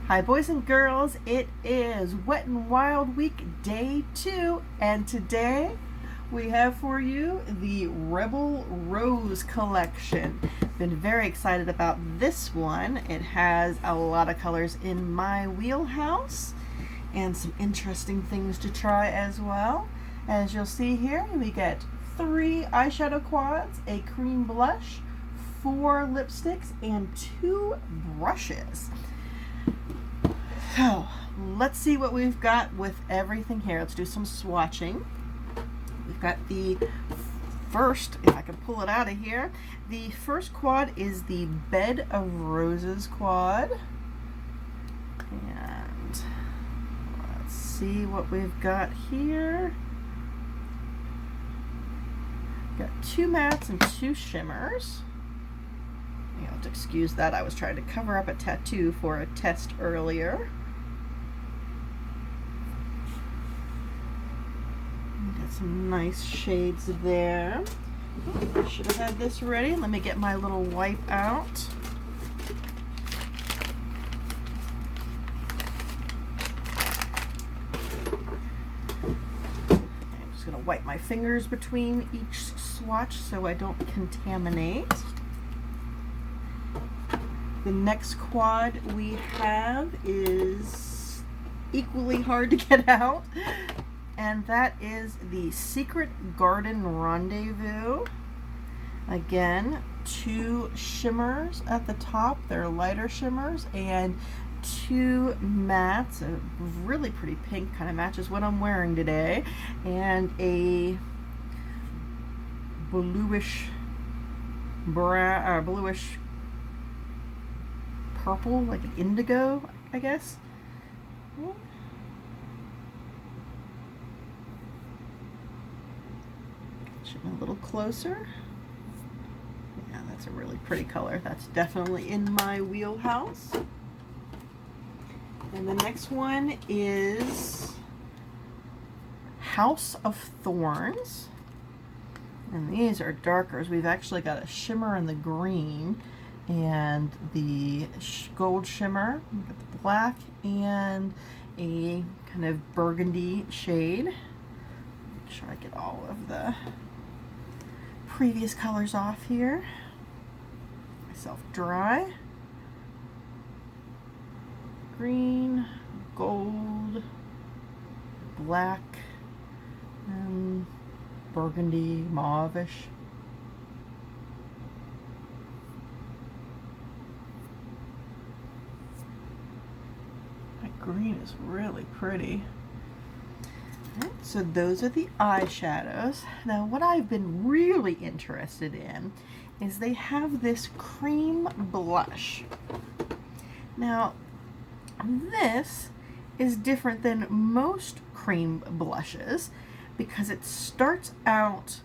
Hi boys and girls, it is Wet n Wild Week Day 2, and today we have for you the Rebel Rose collection. Been very excited about this one. It has a lot of colors in my wheelhouse and some interesting things to try as well. As you'll see here, we get 3 eyeshadow quads, a cream blush, 4 lipsticks, and 2 brushes. So let's see what we've got with everything here. Let's do some swatching. We've got the first, if I can pull it out of here, the first quad is the Bed of Roses quad. And let's see what we've got here. We've got 2 mattes and 2 shimmers. You have to excuse that. I was trying to cover up a tattoo for a test earlier. Got some nice shades there. I should have had this ready. Let me get my little wipe out. I'm just going to wipe my fingers between each swatch so I don't contaminate. The next quad we have is equally hard to get out, and that is the Secret Garden Rendezvous. Again, 2 shimmers at the top. They're lighter shimmers, and 2 mattes. A really pretty pink, kind of matches what I'm wearing today, and a bluish brown, bluish purple, like an indigo, I guess. Get you a little closer. Yeah, that's a really pretty color. That's definitely in my wheelhouse. And the next one is House of Thorns. And these are darker. We've actually got a shimmer in the green and the gold shimmer. We've got the black and a kind of burgundy shade. Make sure I get all of the previous colors off here. Myself dry. Green, gold, black, and burgundy, mauve-ish. Green is really pretty. Right, so those are the eyeshadows. Now what I've been really interested in is they have this cream blush. Now this is different than most cream blushes because it starts out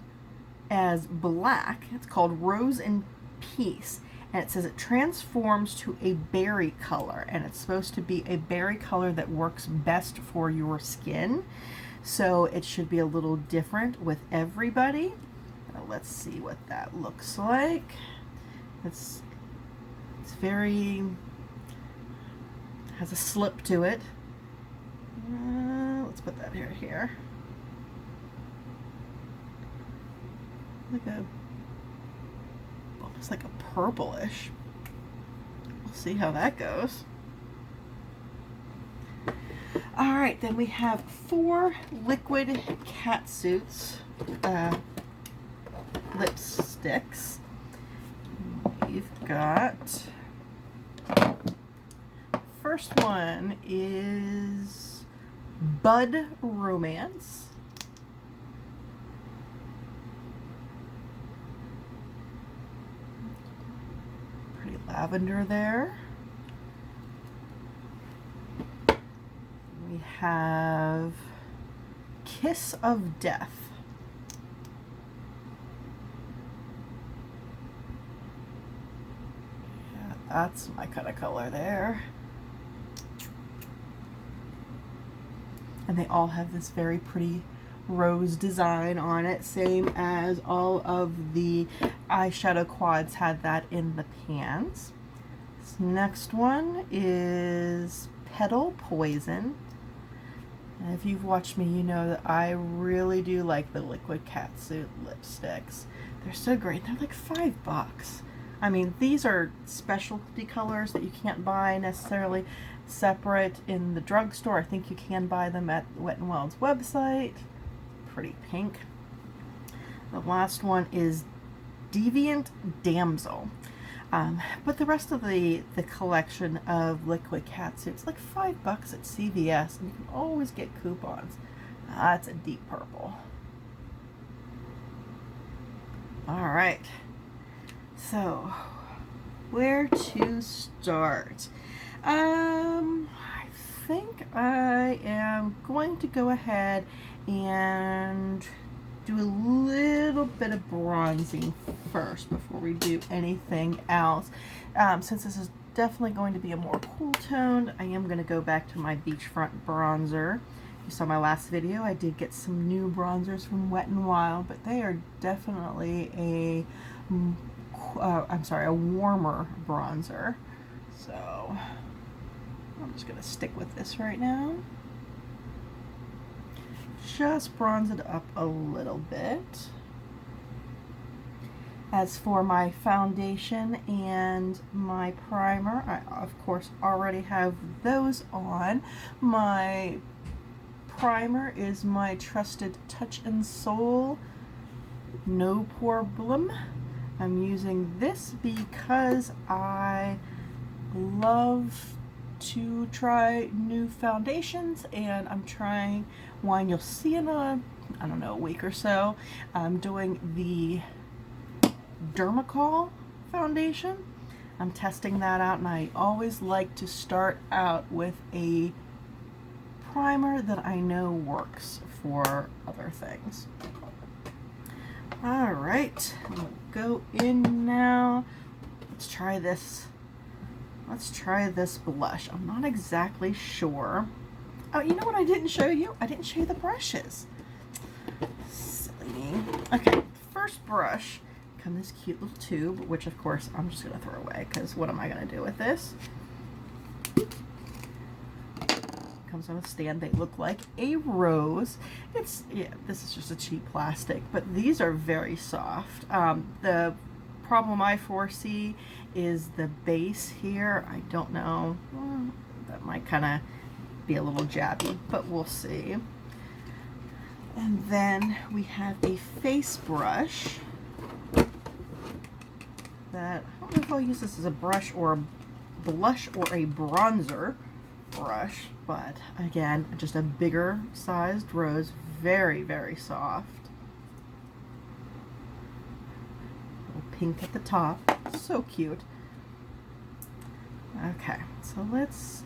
as black. It's called Rose and Peace. And it says it transforms to a berry color, and it's supposed to be a berry color that works best for your skin. So it should be a little different with everybody. Now let's see what that looks like. It's very, has a slip to it. Let's put that here. It's like a purplish. We'll see how that goes. Alright, then we have 4 liquid Catsuits lipsticks. We've got, first one is Bud Romance. Lavender there. We have Kiss of Death. Yeah, that's my kind of color there. And they all have this very pretty rose design on it, same as all of the eyeshadow quads had that in the pans. This next one is is Petal Poison. And if you've watched me, you know that I really do like the liquid catsuit lipsticks. They're so great. They're like $5. I mean, these are specialty colors that you can't buy necessarily separate in the drugstore. I think you can buy them at Wet n Wild's website. Pretty pink. The last one is Deviant Damsel. But the rest of the collection of liquid catsuits, like $5 at CVS, and you can always get coupons. That's a deep purple. All right. So, where to start? I think I am going to go ahead and do a little bit of bronzing first before we do anything else. Since this is definitely going to be a more cool toned, I am going to go back to my Beachfront bronzer. You saw my last video, I did get some new bronzers from Wet n Wild, but they are definitely a warmer bronzer. So I'm just going to stick with this right now. Just bronze it up a little bit. As for my foundation and my primer, I of course already have those on. My primer is my trusted Touch and Soul No Poreblem. I'm using this because I love to try new foundations, and I'm trying one you'll see in a week or so. I'm doing the Dermacol Foundation. I'm testing that out, and I always like to start out with a primer that I know works for other things. All right, we'll go in now. Let's try this. Let's try this blush. I'm not exactly sure. Oh, you know what I didn't show you? I didn't show you the brushes. Silly me. Okay, first brush comes this cute little tube, which of course I'm just gonna throw away because what am I gonna do with this? Comes on a stand. They look like a rose. This is just a cheap plastic, but these are very soft. The problem I foresee is the base here. I don't know. That might kind of be a little jabby, but we'll see. And then we have a face brush that, I don't know if I'll use this as a brush or a blush or a bronzer brush, but again, just a bigger sized rose, very, very soft. Pink at the top, so cute. Okay, so let's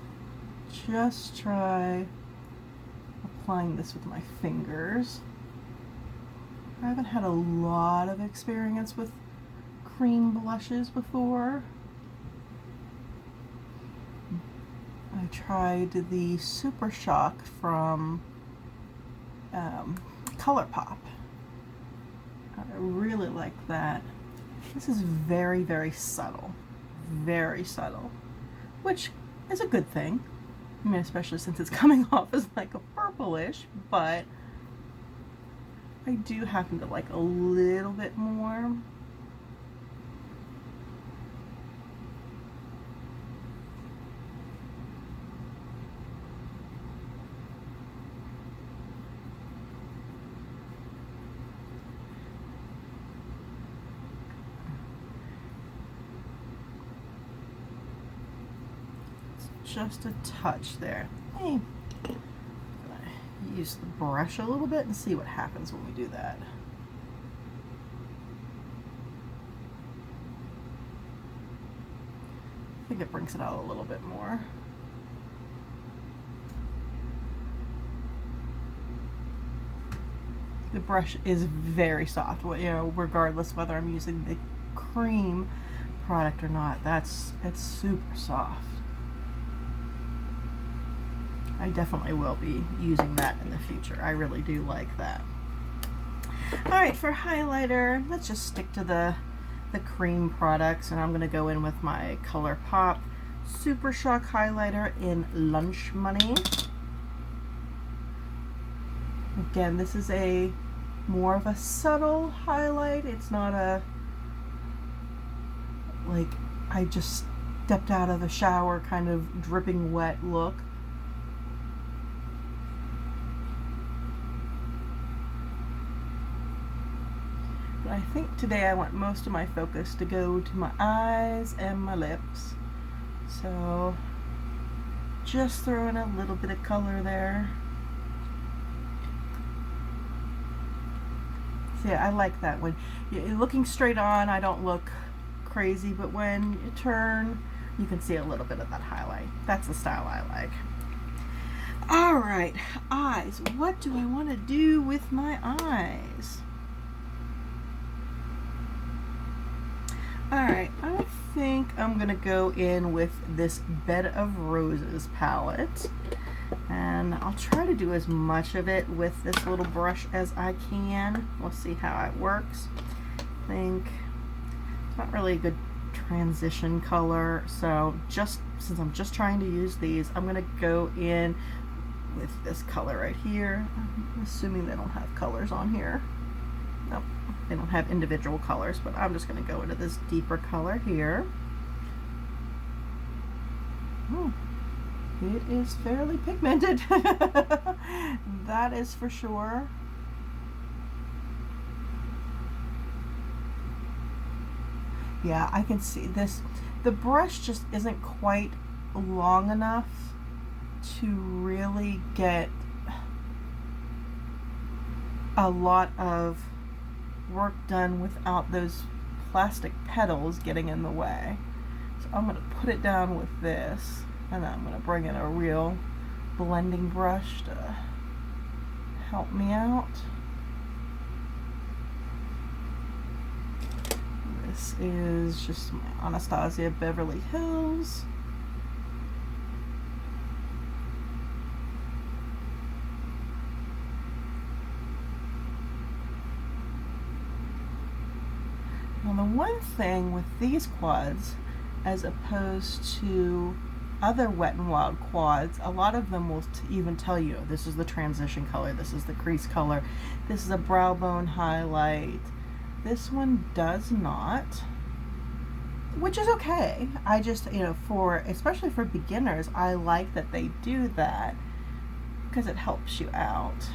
just try applying this with my fingers. I haven't had a lot of experience with cream blushes before. I tried the Super Shock from Colourpop. I really like that. This is very, very subtle, which is a good thing. I mean, especially since it's coming off as like a purplish, but I do happen to like a little bit more. Just a touch there. Hey, use the brush a little bit and see what happens when we do that. I think it brings it out a little bit more. The brush is very soft, you know, regardless whether I'm using the cream product or not. It's super soft. I definitely will be using that in the future. I really do like that. Alright, for highlighter, let's just stick to the cream products, and I'm going to go in with my Colourpop Super Shock highlighter in Lunch Money. Again, this is a more of a subtle highlight. It's not a, like, I just stepped out of the shower kind of dripping wet look. But I think today I want most of my focus to go to my eyes and my lips. So just throw in a little bit of color there. See, I like that when you're looking straight on, I don't look crazy, but when you turn, you can see a little bit of that highlight. That's the style I like. All right, eyes. What do I want to do with my eyes? All right, I think I'm gonna go in with this Bed of Roses palette, and I'll try to do as much of it with this little brush as I can. We'll see how it works. I think it's not really a good transition color, so just since I'm just trying to use these, I'm gonna go in with this color right here. I'm assuming they don't have colors on here. Nope, they don't have individual colors, but I'm just gonna go into this deeper color here. Oh, it is fairly pigmented. That is for sure. Yeah, I can see this. The brush just isn't quite long enough to really get a lot of work done without those plastic petals getting in the way. So I'm going to put it down with this, and then I'm going to bring in a real blending brush to help me out. This is just my Anastasia Beverly Hills. Now the one thing with these quads, as opposed to other Wet n Wild quads, a lot of them will even tell you, this is the transition color, this is the crease color, this is a brow bone highlight. This one does not, which is okay. I just, you know, especially for beginners, I like that they do that because it helps you out.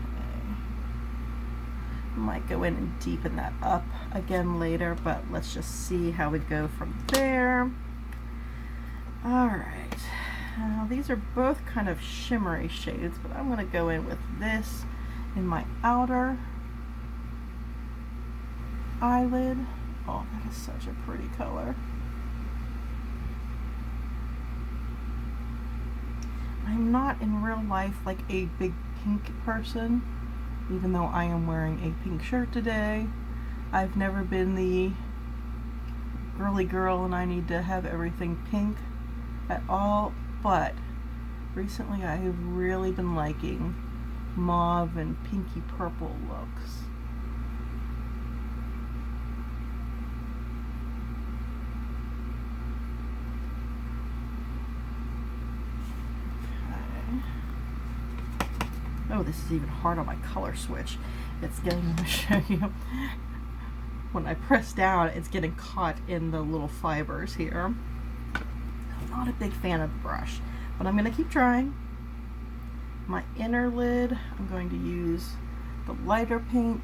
Okay. Might go in and deepen that up again later, but let's just see how we go from there. All right, now these are both kind of shimmery shades, but I'm going to go in with this in my outer eyelid. Oh, that is such a pretty color. I'm not in real life like a big pink person, even though I am wearing a pink shirt today. I've never been the girly girl and I need to have everything pink at all, but recently I have really been liking mauve and pinky purple looks. Okay. Oh, this is even hard on my color switch. It's getting, I'm going to show you. When I press down, it's getting caught in the little fibers here. I'm not a big fan of the brush, but I'm going to keep trying. My inner lid, I'm going to use the lighter pink.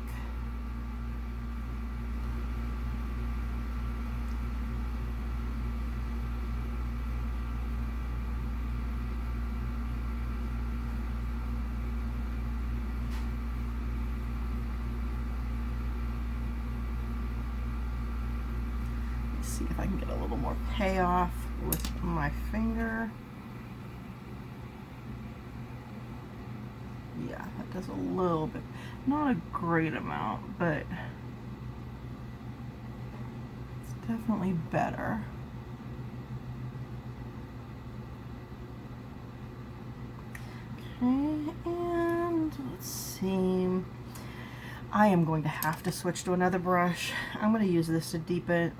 Let's see if I can get a little more payoff with my finger. Yeah, that does a little bit, not a great amount, but it's definitely better. Okay, and let's see. I am going to have to switch to another brush. I'm going to use this to deepen,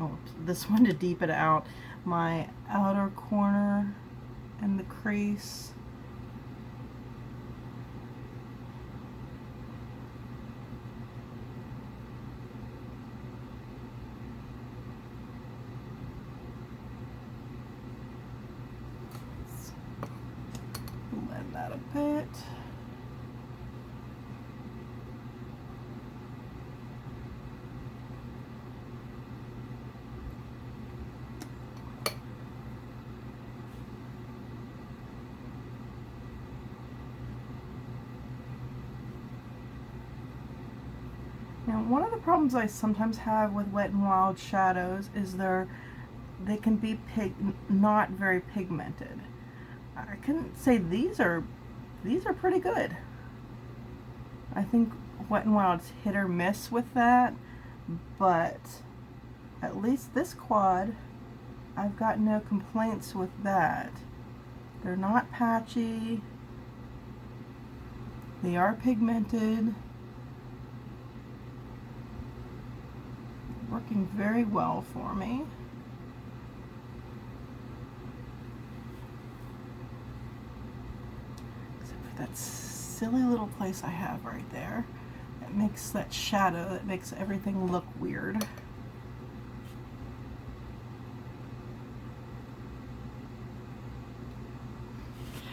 this one to deepen out my outer corner and the crease. Blend that a bit. Now, one of the problems I sometimes have with Wet n Wild shadows is they can be not very pigmented. I couldn't say these are pretty good. I think Wet n Wild's hit or miss with that, but at least this quad, I've got no complaints with that. They're not patchy. They are pigmented. Working very well for me. Except for that silly little place I have right there. That makes that shadow, that makes everything look weird.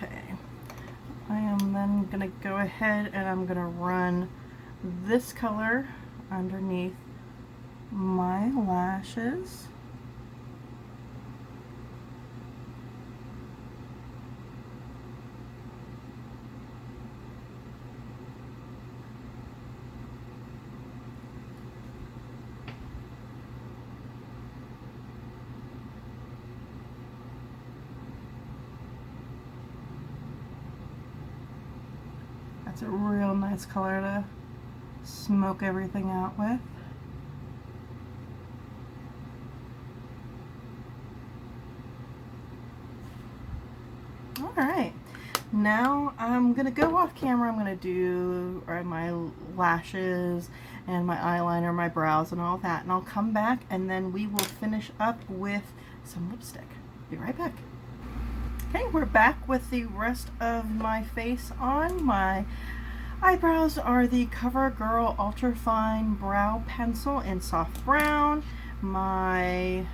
Okay. I am then going to go ahead and I'm going to run this color underneath my lashes. That's a real nice color to smoke everything out with. Alright, now I'm going to go off camera. I'm going to do my lashes and my eyeliner, my brows and all that, and I'll come back and then we will finish up with some lipstick. Be right back. Okay, we're back with the rest of my face on. My eyebrows are the CoverGirl Ultrafine Brow Pencil in soft brown. My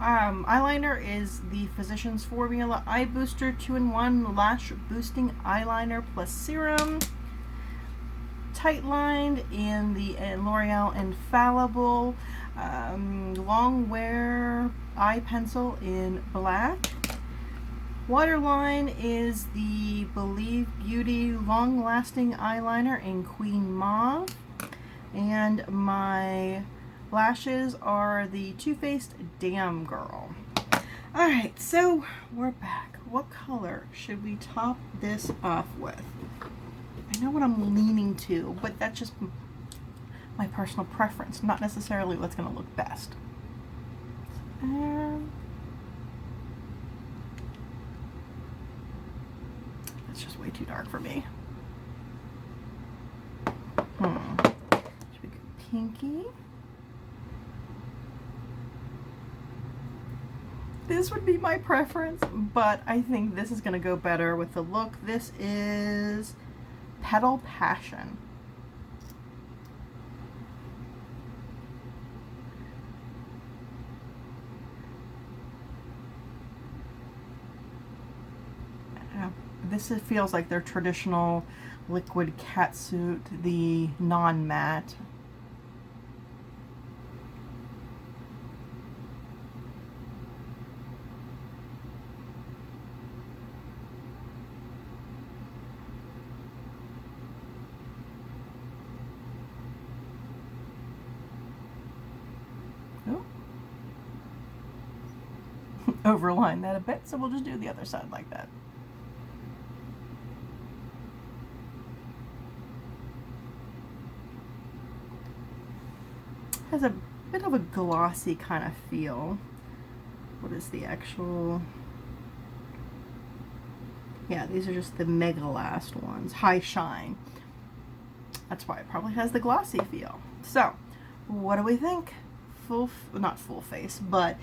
eyeliner is the Physicians Formula Eye Booster 2-in-1 Lash Boosting Eyeliner plus Serum. Tight lined in the L'Oreal Infallible Longwear Eye Pencil in black. Waterline is the Believe Beauty Long Lasting Eyeliner in Queen Mauve. And my lashes are the Too Faced Damn Girl. Alright, so we're back. What color should we top this off with? I know what I'm leaning to, but that's just my personal preference, not necessarily what's going to look best. It's just way too dark for me. Should we go pinky? This would be my preference, but I think this is going to go better with the look. This is Petal Passion. This feels like their traditional liquid catsuit, the non-matte. Oh. Overline that a bit, so we'll just do the other side like that. Has a bit of a glossy kind of feel. What is the actual... Yeah, these are just the MegaLast ones. High Shine. That's why it probably has the glossy feel. So, what do we think? Not full face, but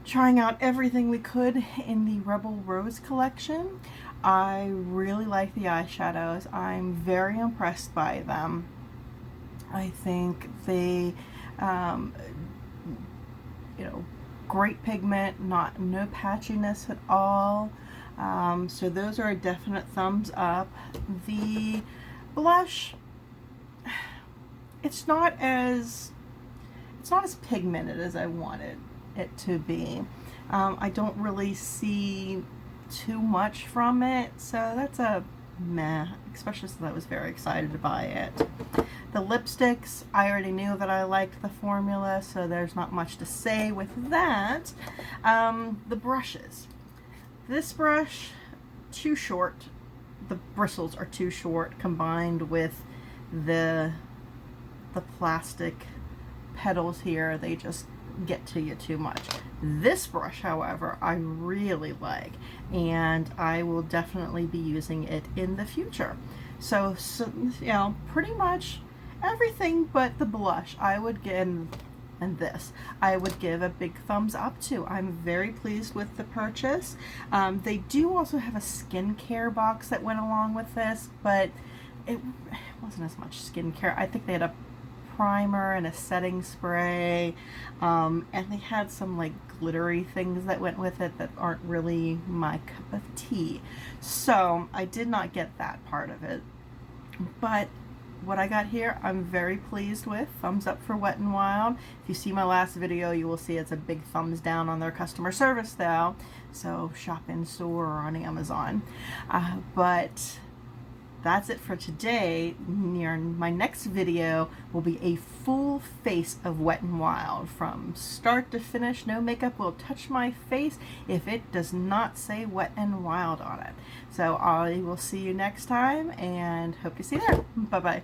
trying out everything we could in the Rebel Rose collection. I really like the eyeshadows. I'm very impressed by them. I think they, you know, great pigment, no patchiness at all. So those are a definite thumbs up. The blush, it's not as pigmented as I wanted it to be. I don't really see too much from it, so that's a meh, especially since I was very excited to buy it. The lipsticks, I already knew that I liked the formula, so there's not much to say with that. The brushes. This brush, too short. The bristles are too short combined with the plastic petals here. They just get to you too much. This brush, however, I really like, and I will definitely be using it in the future. So you know, pretty much everything but the blush I would give, and this I would give a big thumbs up to. I'm very pleased with the purchase. They do also have a skincare box that went along with this, but it wasn't as much skincare. I think they had a primer and a setting spray, and they had some like glittery things that went with it that aren't really my cup of tea. So I did not get that part of it, but what I got here I'm very pleased with. Thumbs up for Wet n Wild. If you see my last video, you will see it's a big thumbs down on their customer service though, so shop in store or on Amazon. But that's it for today. Near my next video will be a full face of Wet n Wild from start to finish. No makeup will touch my face if it does not say Wet n Wild on it. So I will see you next time and hope to see you there. Bye bye.